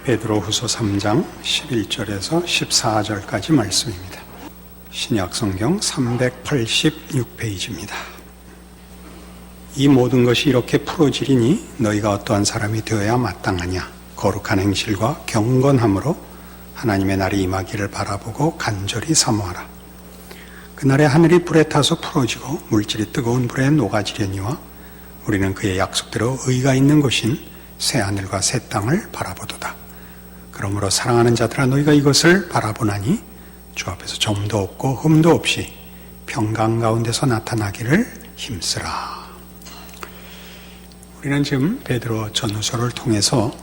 베드로후서 3장 11절에서 14절까지 말씀입니다. 신약성경 386페이지입니다. 이 모든 것이 이렇게 풀어지리니 너희가 어떠한 사람이 되어야 마땅하냐. 거룩한 행실과 경건함으로 하나님의 날이 임하기를 바라보고 간절히 사모하라. 그날에 하늘이 불에 타서 풀어지고 물질이 뜨거운 불에 녹아지려니와 우리는 그의 약속대로 의가 있는 곳인 새 하늘과 새 땅을 바라보도다. 그러므로 사랑하는 자들아 너희가 이것을 바라보나니 주 앞에서 점도 없고 흠도 없이 평강 가운데서 나타나기를 힘쓰라. 우리는 지금 베드로 전후서를 통해서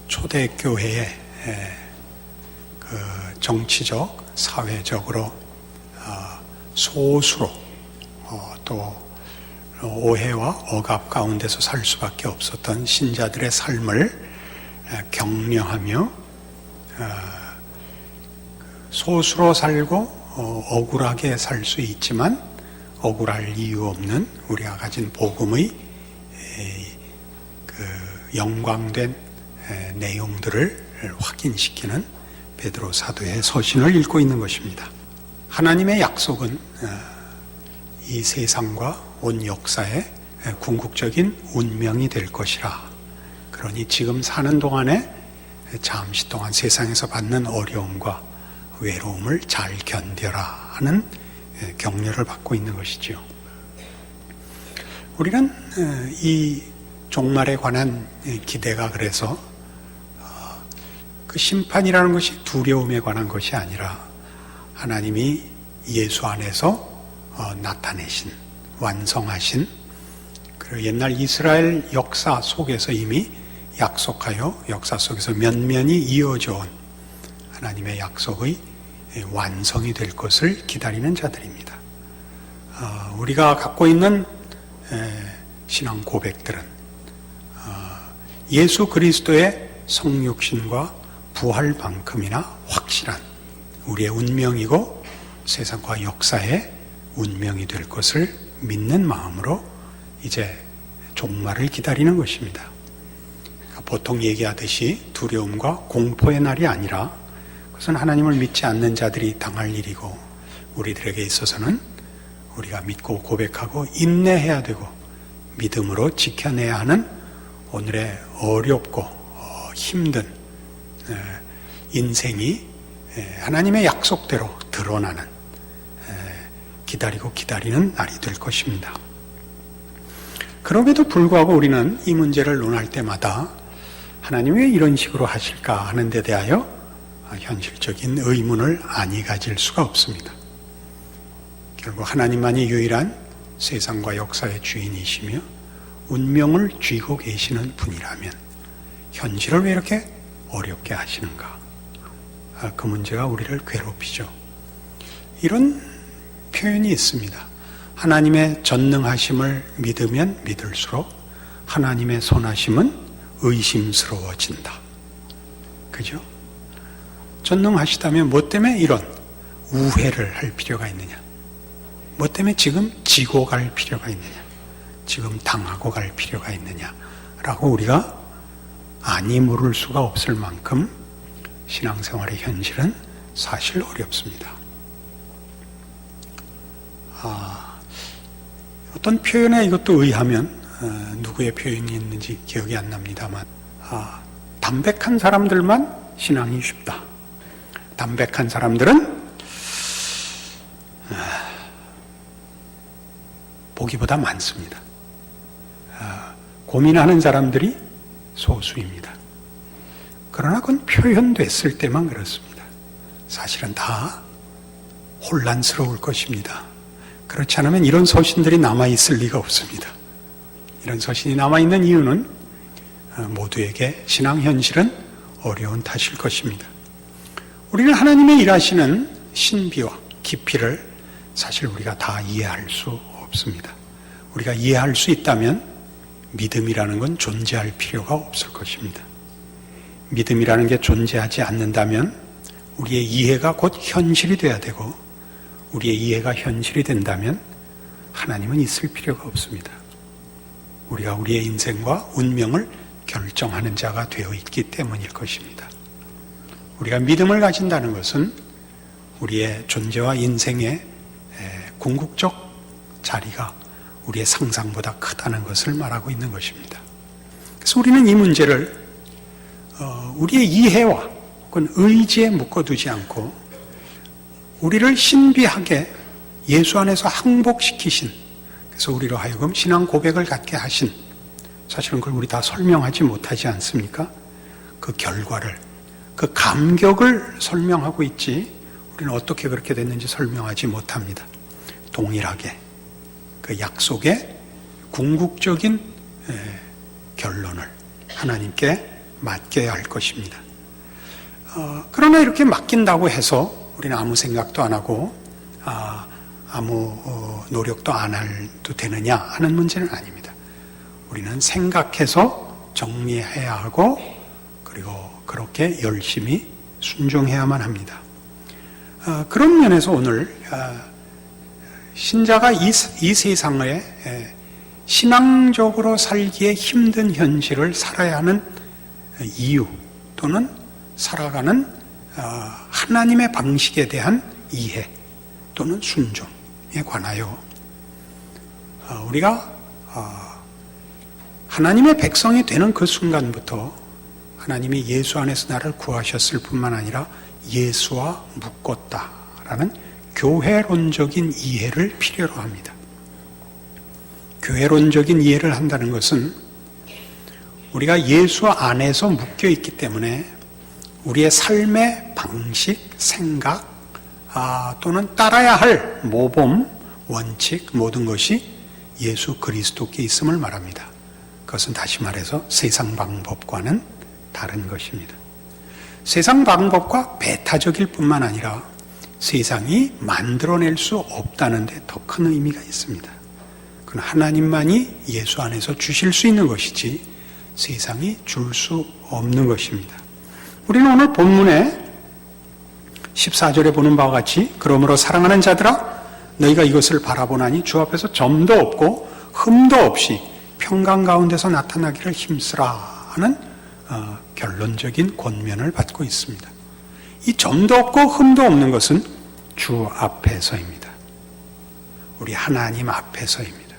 초대교회의 그 정치적, 사회적으로 소수로 또 오해와 억압 가운데서 살 수밖에 없었던 신자들의 삶을 격려하며 소수로 살고 억울하게 살 수 있지만 억울할 이유 없는 우리가 가진 복음의 그 영광된 내용들을 확인시키는 베드로 사도의 서신을 읽고 있는 것입니다. 하나님의 약속은 이 세상과 온 역사의 궁극적인 운명이 될 것이라. 그러니 지금 사는 동안에 잠시 동안 세상에서 받는 어려움과 외로움을 잘 견뎌라 하는 격려를 받고 있는 것이지요. 우리는 이 종말에 관한 기대가 그래서 그 심판이라는 것이 두려움에 관한 것이 아니라 하나님이 예수 안에서 나타내신, 완성하신, 그리고 옛날 이스라엘 역사 속에서 이미 약속하여 역사 속에서 면면이 이어져 온 하나님의 약속의 완성이 될 것을 기다리는 자들입니다. 우리가 갖고 있는 신앙 고백들은 예수 그리스도의 성육신과 부활만큼이나 확실한 우리의 운명이고 세상과 역사의 운명이 될 것을 믿는 마음으로 이제 종말을 기다리는 것입니다. 보통 얘기하듯이 두려움과 공포의 날이 아니라 그것은 하나님을 믿지 않는 자들이 당할 일이고 우리들에게 있어서는 우리가 믿고 고백하고 인내해야 되고 믿음으로 지켜내야 하는 오늘의 어렵고 힘든 인생이 하나님의 약속대로 드러나는 기다리고 기다리는 날이 될 것입니다. 그럼에도 불구하고 우리는 이 문제를 논할 때마다 하나님이 왜 이런 식으로 하실까 하는 데 대하여 현실적인 의문을 아니 가질 수가 없습니다. 결국 하나님만이 유일한 세상과 역사의 주인이시며 운명을 쥐고 계시는 분이라면 현실을 왜 이렇게 어렵게 하시는가? 그 문제가 우리를 괴롭히죠. 이런 표현이 있습니다. 하나님의 전능하심을 믿으면 믿을수록 하나님의 선하심은 의심스러워진다. 그죠? 전능하시다면 뭐 때문에 이런 우회를 할 필요가 있느냐? 뭐 때문에 지금 지고 갈 필요가 있느냐? 지금 당하고 갈 필요가 있느냐? 라고 우리가 아니 물을 수가 없을 만큼 신앙생활의 현실은 사실 어렵습니다. 어떤 표현에 이것도 의하면 누구의 표현이 있는지 기억이 안 납니다만 담백한 사람들만 신앙이 쉽다. 담백한 사람들은 보기보다 많습니다. 고민하는 사람들이 소수입니다. 그러나 그건 표현됐을 때만 그렇습니다. 사실은 다 혼란스러울 것입니다. 그렇지 않으면 이런 서신들이 남아있을 리가 없습니다. 이런 서신이 남아있는 이유는 모두에게 신앙 현실은 어려운 탓일 것입니다. 우리는 하나님의 일하시는 신비와 깊이를 사실 우리가 다 이해할 수 없습니다. 우리가 이해할 수 있다면 믿음이라는 건 존재할 필요가 없을 것입니다. 믿음이라는 게 존재하지 않는다면 우리의 이해가 곧 현실이 돼야 되고 우리의 이해가 현실이 된다면 하나님은 있을 필요가 없습니다. 우리가 우리의 인생과 운명을 결정하는 자가 되어 있기 때문일 것입니다. 우리가 믿음을 가진다는 것은 우리의 존재와 인생의 궁극적 자리가 우리의 상상보다 크다는 것을 말하고 있는 것입니다. 그래서 우리는 이 문제를 우리의 이해와 혹은 의지에 묶어두지 않고 우리를 신비하게 예수 안에서 항복시키신, 그래서 우리로 하여금 신앙 고백을 갖게 하신, 사실은 그걸 우리 다 설명하지 못하지 않습니까? 그 결과를, 그 감격을 설명하고 있지 우리는 어떻게 그렇게 됐는지 설명하지 못합니다. 동일하게 그 약속의 궁극적인 결론을 하나님께 맡겨야 할 것입니다. 그러나 이렇게 맡긴다고 해서 우리는 아무 생각도 안 하고 아무 노력도 안 해도 되느냐 하는 문제는 아닙니다. 우리는 생각해서 정리해야 하고 그리고 그렇게 열심히 순종해야만 합니다. 그런 면에서 오늘 신자가 이 세상에 신앙적으로 살기에 힘든 현실을 살아야 하는 이유 또는 살아가는 하나님의 방식에 대한 이해 또는 순종에 관하여 우리가 하나님의 백성이 되는 그 순간부터 하나님이 예수 안에서 나를 구하셨을 뿐만 아니라 예수와 묶었다라는 교회론적인 이해를 필요로 합니다. 교회론적인 이해를 한다는 것은 우리가 예수 안에서 묶여 있기 때문에 우리의 삶의 방식, 생각 또는 따라야 할 모범, 원칙 모든 것이 예수 그리스도께 있음을 말합니다. 그것은 다시 말해서 세상 방법과는 다른 것입니다. 세상 방법과 배타적일 뿐만 아니라 세상이 만들어낼 수 없다는 데 더 큰 의미가 있습니다. 그건 하나님만이 예수 안에서 주실 수 있는 것이지 세상이 줄 수 없는 것입니다. 우리는 오늘 본문에 14절에 보는 바와 같이 그러므로 사랑하는 자들아 너희가 이것을 바라보나니 주 앞에서 점도 없고 흠도 없이 평강 가운데서 나타나기를 힘쓰라 하는 결론적인 권면을 받고 있습니다. 이 점도 없고 흠도 없는 것은 주 앞에서입니다. 우리 하나님 앞에서입니다.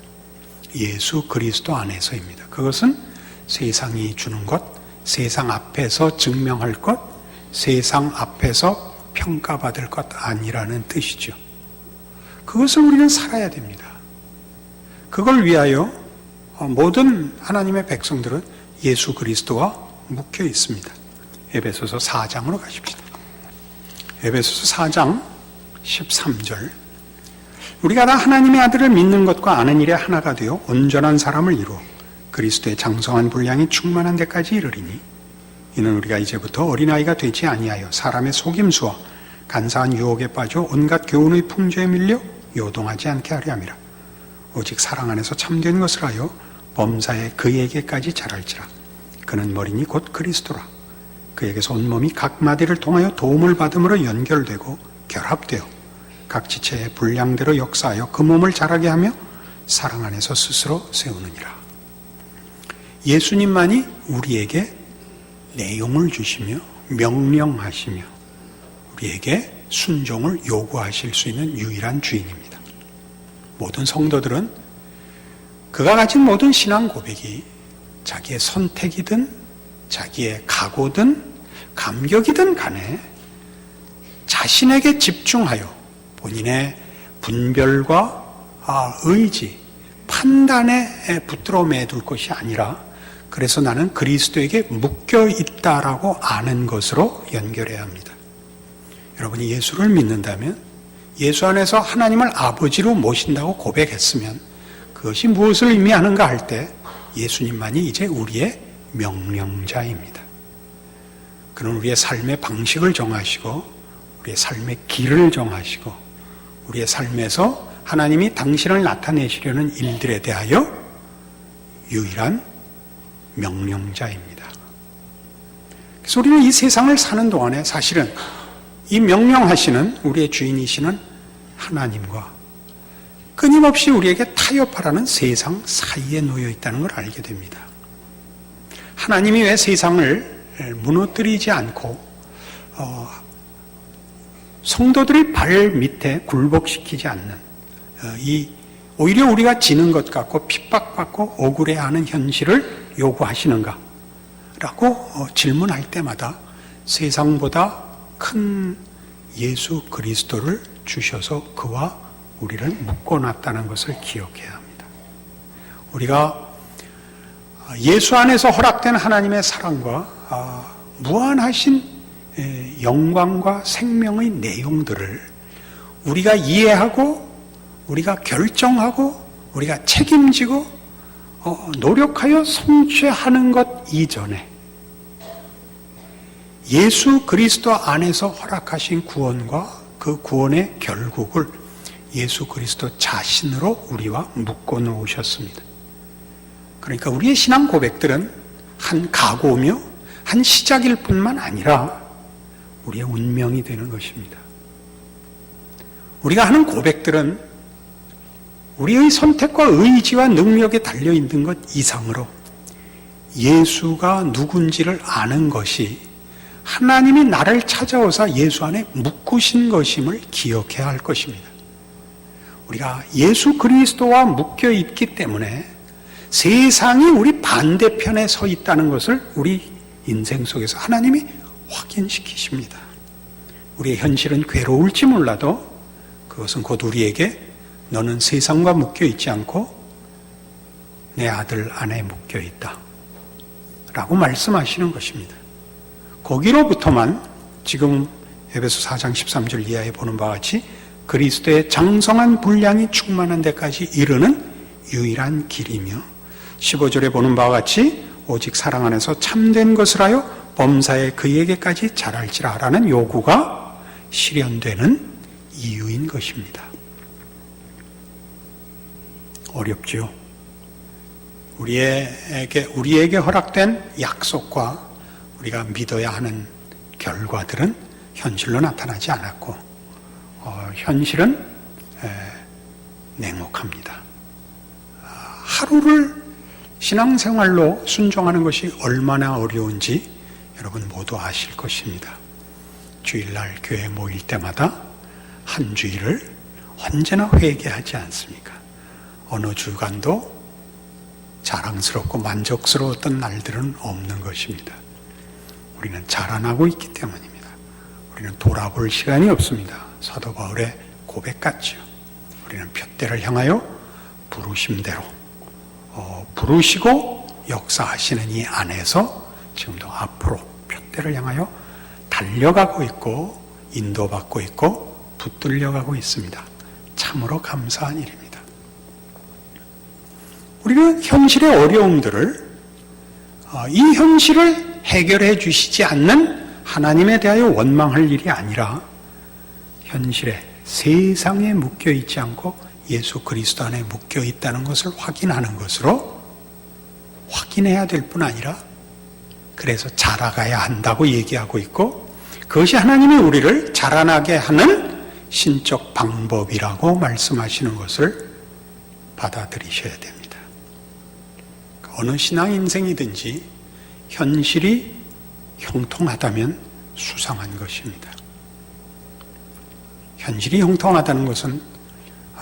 예수 그리스도 안에서입니다. 그것은 세상이 주는 것, 세상 앞에서 증명할 것, 세상 앞에서 평가받을 것 아니라는 뜻이죠. 그것을 우리는 살아야 됩니다. 그걸 위하여 모든 하나님의 백성들은 예수 그리스도와 묶여 있습니다. 에베소서 4장으로 가십시다. 에베소서 4장 13절 우리가 다 하나님의 아들을 믿는 것과 아는 일에 하나가 되어 온전한 사람을 이루어 그리스도의 장성한 분량이 충만한 데까지 이르리니 이는 우리가 이제부터 어린아이가 되지 아니하여 사람의 속임수와 간사한 유혹에 빠져 온갖 교훈의 풍조에 밀려 요동하지 않게 하려 함이라. 오직 사랑 안에서 참된 것을 하여 범사에 그에게까지 자랄지라. 그는 머리니 곧 그리스도라. 그에게서 온몸이 각 마디를 통하여 도움을 받음으로 연결되고 결합되어 각 지체의 분량대로 역사하여 그 몸을 자라게 하며 사랑 안에서 스스로 세우느니라. 예수님만이 우리에게 내용을 주시며 명령하시며 우리에게 순종을 요구하실 수 있는 유일한 주인입니다. 모든 성도들은 그가 가진 모든 신앙 고백이 자기의 선택이든 자기의 각오든 감격이든 간에 자신에게 집중하여 본인의 분별과 의지, 판단에 붙들어 매둘 것이 아니라 그래서 나는 그리스도에게 묶여 있다라고 아는 것으로 연결해야 합니다. 여러분이 예수를 믿는다면 예수 안에서 하나님을 아버지로 모신다고 고백했으면 그것이 무엇을 의미하는가 할 때 예수님만이 이제 우리의 명령자입니다. 그는 우리의 삶의 방식을 정하시고 우리의 삶의 길을 정하시고 우리의 삶에서 하나님이 당신을 나타내시려는 일들에 대하여 유일한 명령자입니다. 그래서 우리는 이 세상을 사는 동안에 사실은 이 명령하시는 우리의 주인이시는 하나님과 끊임없이 우리에게 타협하라는 세상 사이에 놓여 있다는 걸 알게 됩니다. 하나님이 왜 세상을 무너뜨리지 않고 성도들의 발 밑에 굴복시키지 않는 오히려 우리가 지는 것 같고 핍박받고 억울해하는 현실을 요구하시는가? 라고 질문할 때마다 세상보다 큰 예수 그리스도를 주셔서 그와 우리를 묶어놨다는 것을 기억해야 합니다. 우리가 예수 안에서 허락된 하나님의 사랑과 무한하신 영광과 생명의 내용들을 우리가 이해하고 우리가 결정하고 우리가 책임지고 노력하여 성취하는 것 이전에 예수 그리스도 안에서 허락하신 구원과 그 구원의 결국을 예수 그리스도 자신으로 우리와 묶어 놓으셨습니다. 그러니까 우리의 신앙 고백들은 한 각오며 한 시작일 뿐만 아니라 우리의 운명이 되는 것입니다. 우리가 하는 고백들은 우리의 선택과 의지와 능력에 달려있는 것 이상으로 예수가 누군지를 아는 것이 하나님이 나를 찾아오사 예수 안에 묶으신 것임을 기억해야 할 것입니다. 우리가 예수 그리스도와 묶여 있기 때문에 세상이 우리 반대편에 서 있다는 것을 우리 인생 속에서 하나님이 확인시키십니다. 우리의 현실은 괴로울지 몰라도 그것은 곧 우리에게 너는 세상과 묶여 있지 않고 내 아들 안에 묶여 있다 라고 말씀하시는 것입니다. 거기로부터만 지금 에베소 4장 13절 이하에 보는 바와 같이 그리스도의 장성한 분량이 충만한 데까지 이르는 유일한 길이며 15절에 보는 바와 같이 오직 사랑 안에서 참된 것을 하여 범사에 그에게까지 자랄지라 라는 요구가 실현되는 이유인 것입니다. 어렵죠. 우리에게 허락된 약속과 우리가 믿어야 하는 결과들은 현실로 나타나지 않았고 현실은 냉혹합니다. 하루를 신앙생활로 순종하는 것이 얼마나 어려운지 여러분 모두 아실 것입니다. 주일날 교회 모일 때마다 한 주일을 언제나 회개하지 않습니까? 어느 주간도 자랑스럽고 만족스러웠던 날들은 없는 것입니다. 우리는 자라나고 있기 때문입니다. 우리는 돌아볼 시간이 없습니다. 사도 바울의 고백 같지요. 우리는 푯대를 향하여 부르심대로 부르시고 역사하시는 이 안에서 지금도 앞으로 푯대를 향하여 달려가고 있고 인도받고 있고 붙들려가고 있습니다. 참으로 감사한 일입니다. 우리는 현실의 어려움들을 이 현실을 해결해 주시지 않는 하나님에 대하여 원망할 일이 아니라 현실에 세상에 묶여 있지 않고 예수 그리스도 안에 묶여 있다는 것을 확인하는 것으로 확인해야 될 뿐 아니라 그래서 자라가야 한다고 얘기하고 있고 그것이 하나님이 우리를 자라나게 하는 신적 방법이라고 말씀하시는 것을 받아들이셔야 됩니다. 어느 신앙 인생이든지 현실이 형통하다면 수상한 것입니다. 현실이 형통하다는 것은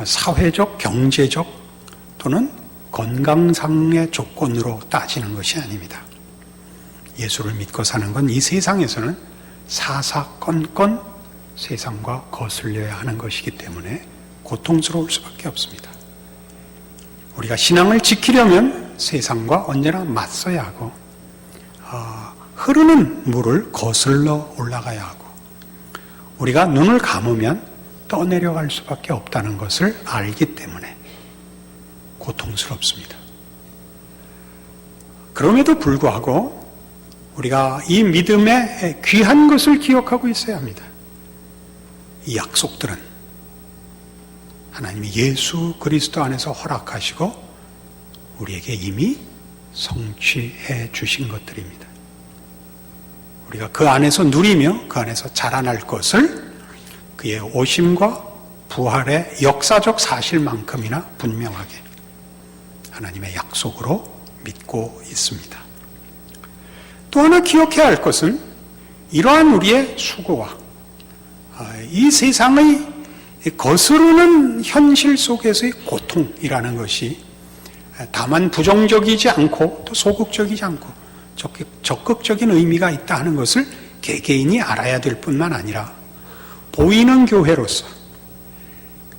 사회적, 경제적 또는 건강상의 조건으로 따지는 것이 아닙니다. 예수를 믿고 사는 건 이 세상에서는 사사건건 세상과 거슬려야 하는 것이기 때문에 고통스러울 수밖에 없습니다. 우리가 신앙을 지키려면 세상과 언제나 맞서야 하고 흐르는 물을 거슬러 올라가야 하고 우리가 눈을 감으면 떠내려갈 수밖에 없다는 것을 알기 때문에 고통스럽습니다. 그럼에도 불구하고 우리가 이 믿음의 귀한 것을 기억하고 있어야 합니다. 이 약속들은 하나님이 예수 그리스도 안에서 허락하시고 우리에게 이미 성취해 주신 것들입니다. 우리가 그 안에서 누리며 그 안에서 자라날 것을 그의 오심과 부활의 역사적 사실만큼이나 분명하게 하나님의 약속으로 믿고 있습니다. 또 하나 기억해야 할 것은 이러한 우리의 수고와 이 세상의 거스르는 현실 속에서의 고통이라는 것이 다만 부정적이지 않고 또 소극적이지 않고 적극적인 의미가 있다 하는 것을 개개인이 알아야 될 뿐만 아니라 보이는 교회로서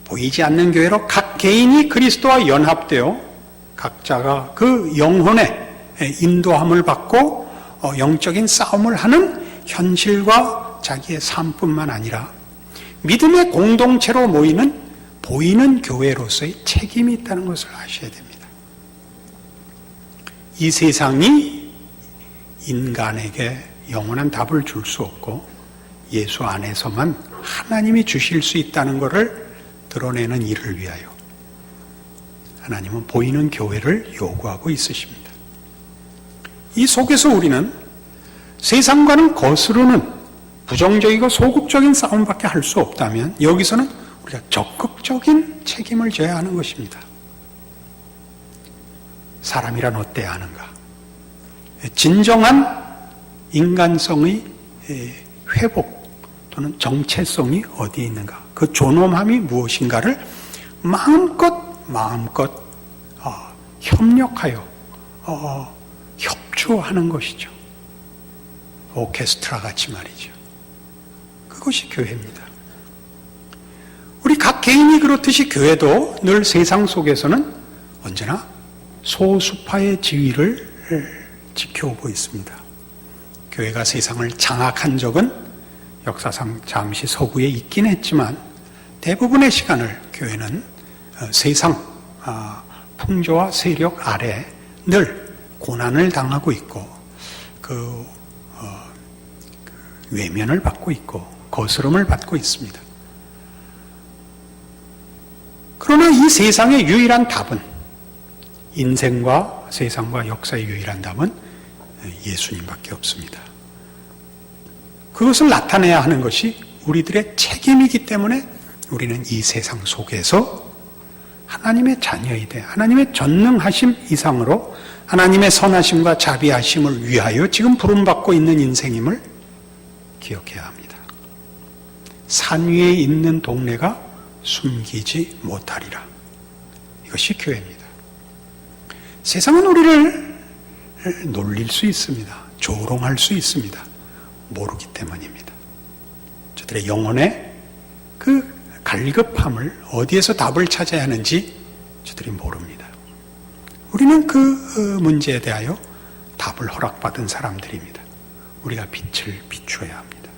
보이지 않는 교회로 각 개인이 그리스도와 연합되어 각자가 그 영혼의 인도함을 받고 영적인 싸움을 하는 현실과 자기의 삶뿐만 아니라 믿음의 공동체로 모이는 보이는 교회로서의 책임이 있다는 것을 아셔야 됩니다. 이 세상이 인간에게 영원한 답을 줄 수 없고 예수 안에서만 하나님이 주실 수 있다는 것을 드러내는 일을 위하여 하나님은 보이는 교회를 요구하고 있으십니다. 이 속에서 우리는 세상과는 거스르는 부정적이고 소극적인 싸움밖에 할 수 없다면 여기서는 우리가 적극적인 책임을 져야 하는 것입니다. 사람이란 어때야 하는가? 진정한 인간성의 회복 또는 정체성이 어디에 있는가? 그 존엄함이 무엇인가를 마음껏 협력하여 협조하는 것이죠. 오케스트라 같이 말이죠. 그것이 교회입니다. 우리 각 개인이 그렇듯이 교회도 늘 세상 속에서는 언제나 소수파의 지위를 지켜오고 있습니다. 교회가 세상을 장악한 적은 역사상 잠시 서구에 있긴 했지만 대부분의 시간을 교회는 세상 풍조와 세력 아래 늘 고난을 당하고 있고 외면을 받고 있고 거스름을 받고 있습니다. 그러나 이 세상의 유일한 답은 인생과 세상과 역사의 유일한 답은 예수님밖에 없습니다. 그것을 나타내야 하는 것이 우리들의 책임이기 때문에 우리는 이 세상 속에서 하나님의 자녀이되 하나님의 전능하심 이상으로 하나님의 선하심과 자비하심을 위하여 지금 부름받고 있는 인생임을 기억해야 합니다. 산 위에 있는 동네가 숨기지 못하리라. 이것이 교회입니다. 세상은 우리를 놀릴 수 있습니다. 조롱할 수 있습니다. 모르기 때문입니다. 저들의 영혼의 그 갈급함을 어디에서 답을 찾아야 하는지 저들이 모릅니다. 우리는 그 문제에 대하여 답을 허락받은 사람들입니다. 우리가 빛을 비추어야 합니다.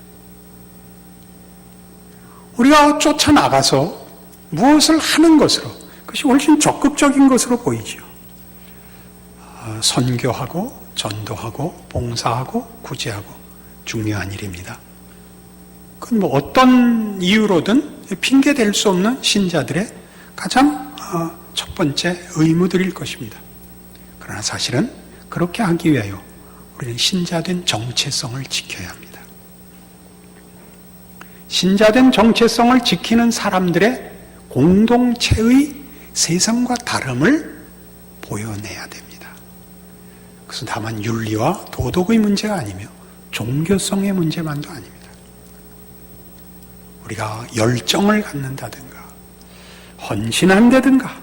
우리가 쫓아나가서 무엇을 하는 것으로 그것이 훨씬 적극적인 것으로 보이죠. 선교하고 전도하고 봉사하고 구제하고 중요한 일입니다. 그건 뭐 어떤 이유로든 핑계 댈 수 없는 신자들의 가장 첫 번째 의무들일 것입니다. 그러나 사실은 그렇게 하기 위하여 우리는 신자된 정체성을 지켜야 합니다. 신자된 정체성을 지키는 사람들의 공동체의 세상과 다름을 보여내야 됩니다. 그것은 다만 윤리와 도덕의 문제가 아니며 종교성의 문제만도 아닙니다. 우리가 열정을 갖는다든가 헌신한다든가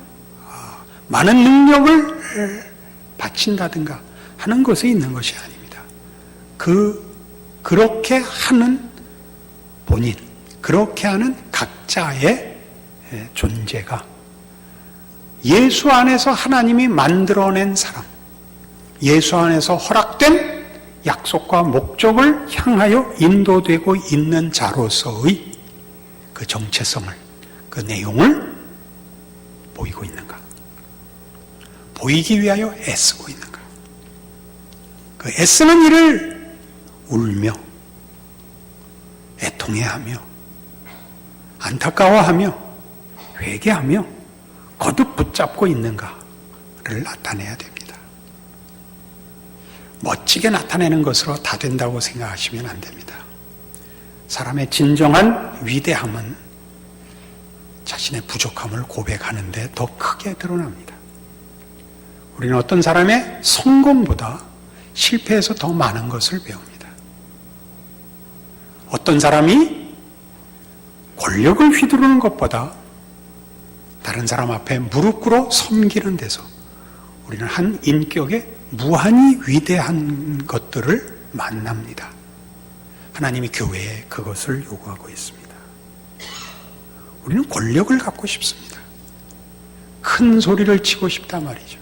많은 능력을 바친다든가 하는 것에 있는 것이 아닙니다. 그렇게 하는 본인, 그렇게 하는 각자의 존재가 예수 안에서 하나님이 만들어낸 사람, 예수 안에서 허락된 약속과 목적을 향하여 인도되고 있는 자로서의 그 정체성을, 그 내용을 보이고 있는가? 보이기 위하여 애쓰고 있는가? 그 애쓰는 일을 울며 애통해하며 안타까워하며 회개하며 거듭 붙잡고 있는가를 나타내야 됩니다. 멋지게 나타내는 것으로 다 된다고 생각하시면 안 됩니다. 사람의 진정한 위대함은 자신의 부족함을 고백하는 데 더 크게 드러납니다. 우리는 어떤 사람의 성공보다 실패해서 더 많은 것을 배웁니다. 어떤 사람이 권력을 휘두르는 것보다 다른 사람 앞에 무릎 꿇어 섬기는 데서 우리는 한 인격의 무한히 위대한 것들을 만납니다. 하나님이 교회에 그것을 요구하고 있습니다. 우리는 권력을 갖고 싶습니다. 큰 소리를 치고 싶단 말이죠.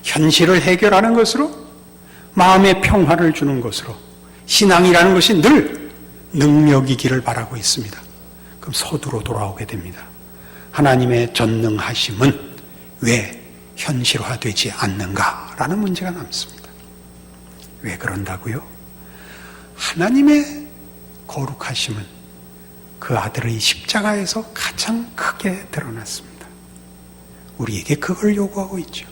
현실을 해결하는 것으로, 마음의 평화를 주는 것으로, 신앙이라는 것이 늘 능력이기를 바라고 있습니다. 그럼 서두로 돌아오게 됩니다. 하나님의 전능하심은 왜 현실화되지 않는가라는 문제가 남습니다. 왜 그런다고요? 하나님의 거룩하심은 그 아들의 십자가에서 가장 크게 드러났습니다. 우리에게 그걸 요구하고 있죠.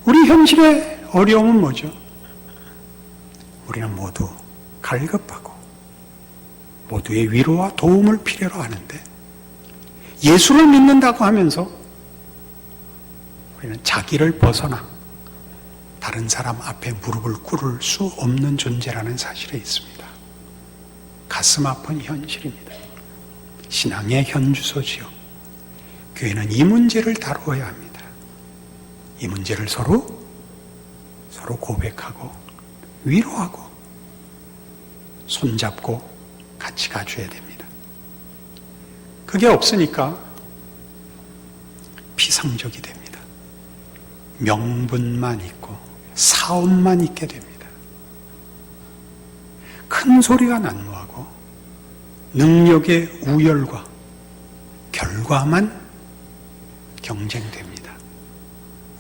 우리 현실의 어려움은 뭐죠? 우리는 모두 갈급하고 모두의 위로와 도움을 필요로 하는데, 예수를 믿는다고 하면서 우리는 자기를 벗어나 다른 사람 앞에 무릎을 꿇을 수 없는 존재라는 사실에 있습니다. 가슴 아픈 현실입니다. 신앙의 현주소지요. 교회는 이 문제를 다루어야 합니다. 이 문제를 서로 고백하고 위로하고 손잡고 같이 가줘야 됩니다. 그게 없으니까 피상적이 됩니다. 명분만 있고 사업만 있게 됩니다. 큰 소리가 난무하고 능력의 우열과 결과만 경쟁됩니다.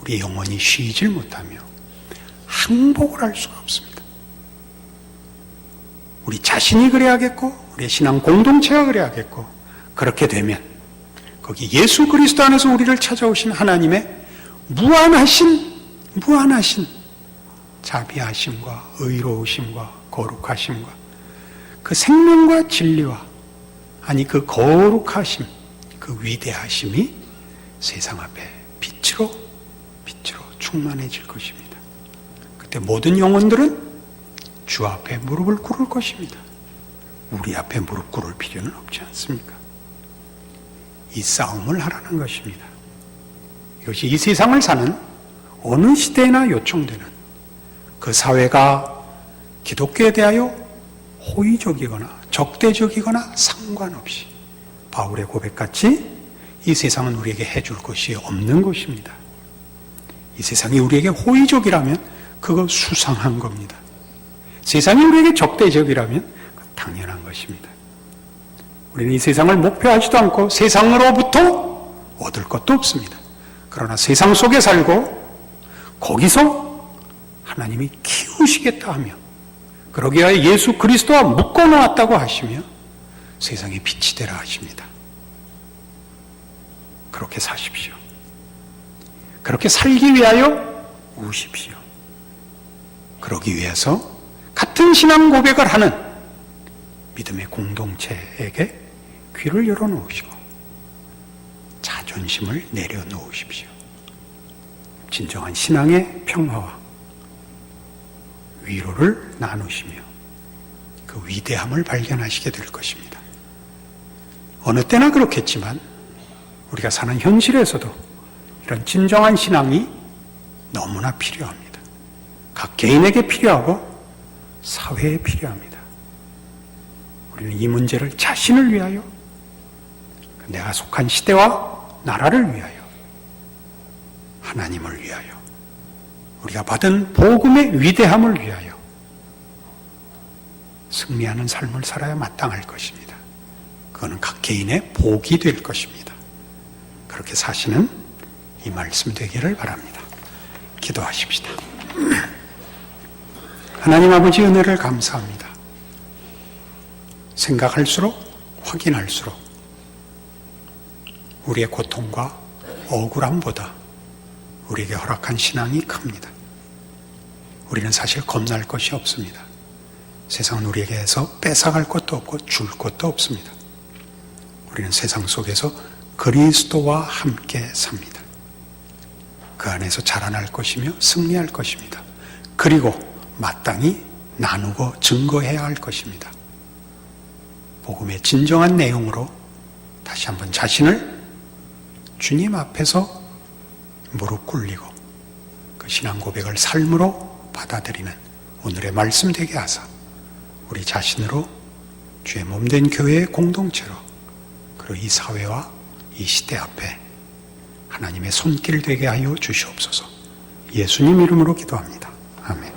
우리 영혼이 쉬질 못하며 항복을 할 수가 없습니다. 우리 자신이 그래야겠고 우리의 신앙 공동체가 그래야겠고, 그렇게 되면 거기 예수 그리스도 안에서 우리를 찾아오신 하나님의 무한하신 자비하심과 의로우심과 거룩하심과 그 생명과 진리와, 아니 그 거룩하심, 그 위대하심이 세상 앞에 빛으로 충만해질 것입니다. 그때 모든 영혼들은 주 앞에 무릎을 꿇을 것입니다. 우리 앞에 무릎 꿇을 필요는 없지 않습니까? 이 싸움을 하라는 것입니다. 이것이 이 세상을 사는 어느 시대에나 요청되는, 그 사회가 기독교에 대하여 호의적이거나 적대적이거나 상관없이 바울의 고백같이 이 세상은 우리에게 해줄 것이 없는 것입니다. 이 세상이 우리에게 호의적이라면 그거 수상한 겁니다. 세상이 우리에게 적대적이라면 당연한 것입니다. 우리는 이 세상을 목표하지도 않고 세상으로부터 얻을 것도 없습니다. 그러나 세상 속에 살고 거기서 하나님이 키우시겠다 하며, 그러기 위하여 예수 그리스도와 묶어놓았다고 하시며 세상에 빛이 되라 하십니다. 그렇게 사십시오. 그렇게 살기 위하여 우십시오. 그러기 위해서 같은 신앙 고백을 하는 믿음의 공동체에게 귀를 열어놓으시고 자존심을 내려놓으십시오. 진정한 신앙의 평화와 위로를 나누시며 그 위대함을 발견하시게 될 것입니다. 어느 때나 그렇겠지만 우리가 사는 현실에서도 이런 진정한 신앙이 너무나 필요합니다. 각 개인에게 필요하고 사회에 필요합니다. 우리는 이 문제를 자신을 위하여, 내가 속한 시대와 나라를 위하여, 하나님을 위하여, 우리가 받은 복음의 위대함을 위하여 승리하는 삶을 살아야 마땅할 것입니다. 그거는 각 개인의 복이 될 것입니다. 그렇게 사시는 이 말씀 되기를 바랍니다. 기도하십시다. 하나님 아버지, 은혜를 감사합니다. 생각할수록, 확인할수록 우리의 고통과 억울함보다 우리에게 허락한 신앙이 큽니다. 우리는 사실 겁날 것이 없습니다. 세상은 우리에게서 뺏어갈 것도 없고 줄 것도 없습니다. 우리는 세상 속에서 그리스도와 함께 삽니다. 그 안에서 자라날 것이며 승리할 것입니다. 그리고 마땅히 나누고 증거해야 할 것입니다. 복음의 진정한 내용으로 다시 한번 자신을 주님 앞에서 무릎 꿇리고 그 신앙 고백을 삶으로 받아들이는 오늘의 말씀 되게 하사 우리 자신으로 주의 몸된 교회의 공동체로 그리고 이 사회와 이 시대 앞에 하나님의 손길 되게 하여 주시옵소서. 예수님 이름으로 기도합니다. 아멘.